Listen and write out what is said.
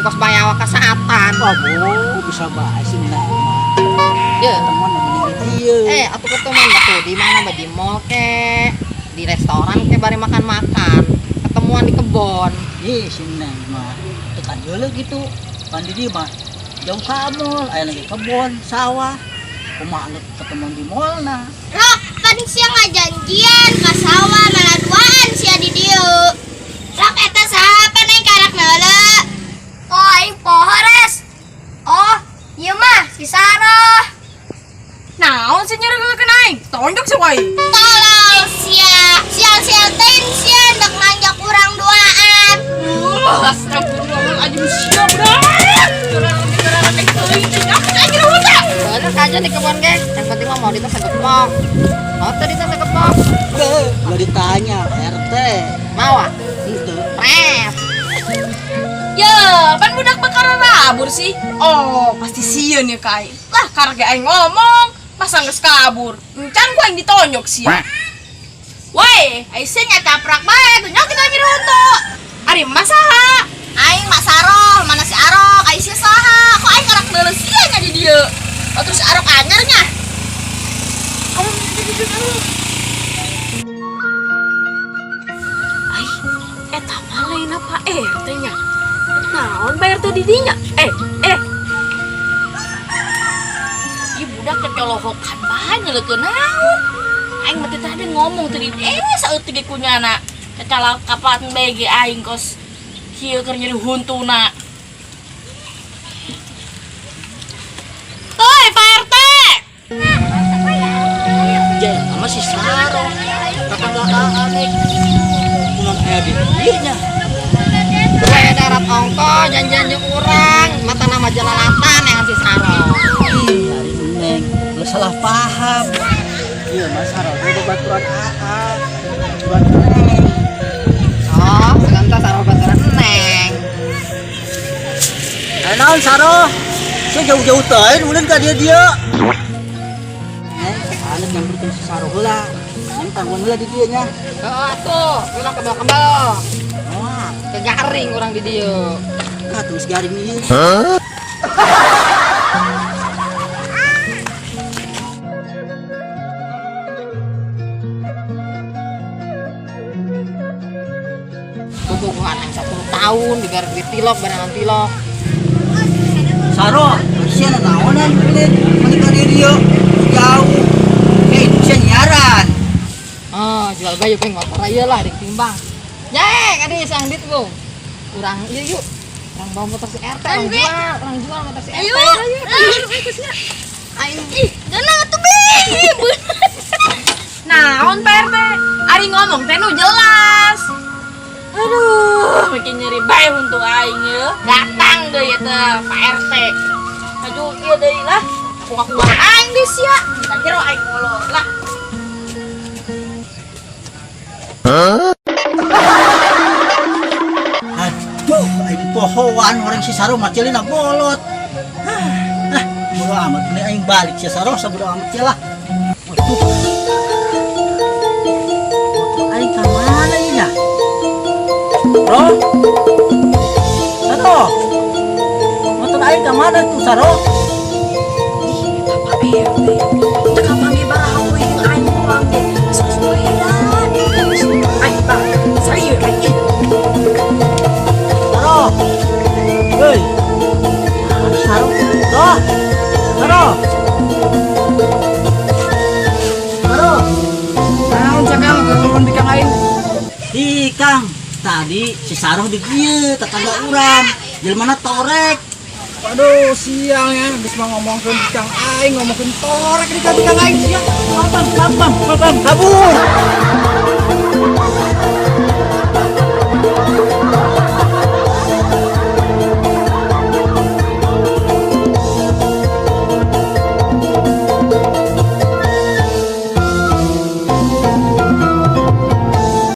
kos bayawa kesehatan. Wah, Bu, bisa bahas ini mah. Ya. Teman namanya dia. Aku ketemu tuh di mana, Mbak? Di mall ke, di restoran ke, bari makan-makan. Ketemuan di kebon. Sini mah. Tekan dulu gitu. Kan di dia mah jauh kamul, aya lagi kebon, sawah. Kumaha ketemu di mall nah. Rok, kan siang ngajanjian ka sawah malah duaan sia di dieu. Rok eta saha neng karak neule? Oh, aing poho res. Oh, ieu mah si Saroh. Naon sih nyuruh aing? Tonjok sih wae. Tolol sia, sial-sial teh sia hendak nanjak urang duaan. Astagfirullahaladzim, siap dah. Curang nek teuing tinggal aing kira udah. Bener saja di kebon ke. Yang penting mah mau ditas segepok. Mau tadi tas segepok. Gak ditanya, RT. Mau ah? Itu. Pres. Ya, pan budak bakal rabur sih. Oh, pasti sieun ya kai. Lah, karena aing ngomong, masa geus kabur. Encan ku aing ditonjok sih. Woi, aing sih nyacaprak bae, tunjuk kita nyeruntu. Ari masaha? Aing mak Saroh, mana si Arok? Aing si saha? Kok aing karak neule sia nya di dieu? Oh, terus Arok anyarnya? Ai, eta mah lain apa RT nya? Naon bayar teh didinya? Ieu budak kecolohokan bae nyeulekeun naon? Aing mah teh tadi ngomong tadi saeutik ge kunyana. Kecala kapan BG aing kos kieu keur nyeri huntuna. Hoi, Pak RT. Ya, sama si Saro. Tetangga aneh. Pulang aya di dieunya. Gue darat ongko, janjian jeung urang. Mata nama jelalatan yang si Saro. Hari Neng, lu salah paham. Iya, Mas Saro, udah baturan baturan Neng. Oh, seganta Saro baturan Neng. Naon Saro? Saya jauh-jauh teh, ulin ka dia. Anak yang bertemu si Saro heula. Neng tanggung heula di dieu nya. Oh, tuh, ulang kebal-kebal. Wah, Kegaring orang di dieu. tulis garing ieu. Bubuhan yang 10 tahun digaruk di tilok, barengan tilok. Saro, sia naon an ulin menikah di dieu. Jauh. Sia nyiaran. Oh, jual bayu pe motor aja lah ditimbang. Jeng, adi sang dit bu. Kurang yuk. Orang bawa motor si RT, orang jual motor si RT. Ayo. Aing Ih, dana atuh be. Naon Pak RT? Ari ngomong teh nu jelas. Aduh, makin nyeri bae untuk aing ye. Datang deui teh Pak RT. Maju ieu deui lah. Aku ngaku aing deui sia. Da jero aing ngolor lah. Aduh, aing pohoan orang si Saro macelina bolot. Bodo amat ini aing balik si Saro sabodo amat ya lah. Waduh. Motor aing ka mana ieu nya? Bro. Saro. Motor aing ka mana tuh Saro? Pak RT. Cekap panggil baraha we aing pulang teh. Sesuaian. Aing bang, saya aing. Saro. Hei. Saro. Saro. Saro. Saro. Naon cakang turun di kang aing. Di Kang, tadi si Saro di dieu tetangga urang. Jelmana torek. Aduh, siang ya, habis mau ngomongin Kang Aing, ngomongin torek di Kang Aing siang. Papam, kabur.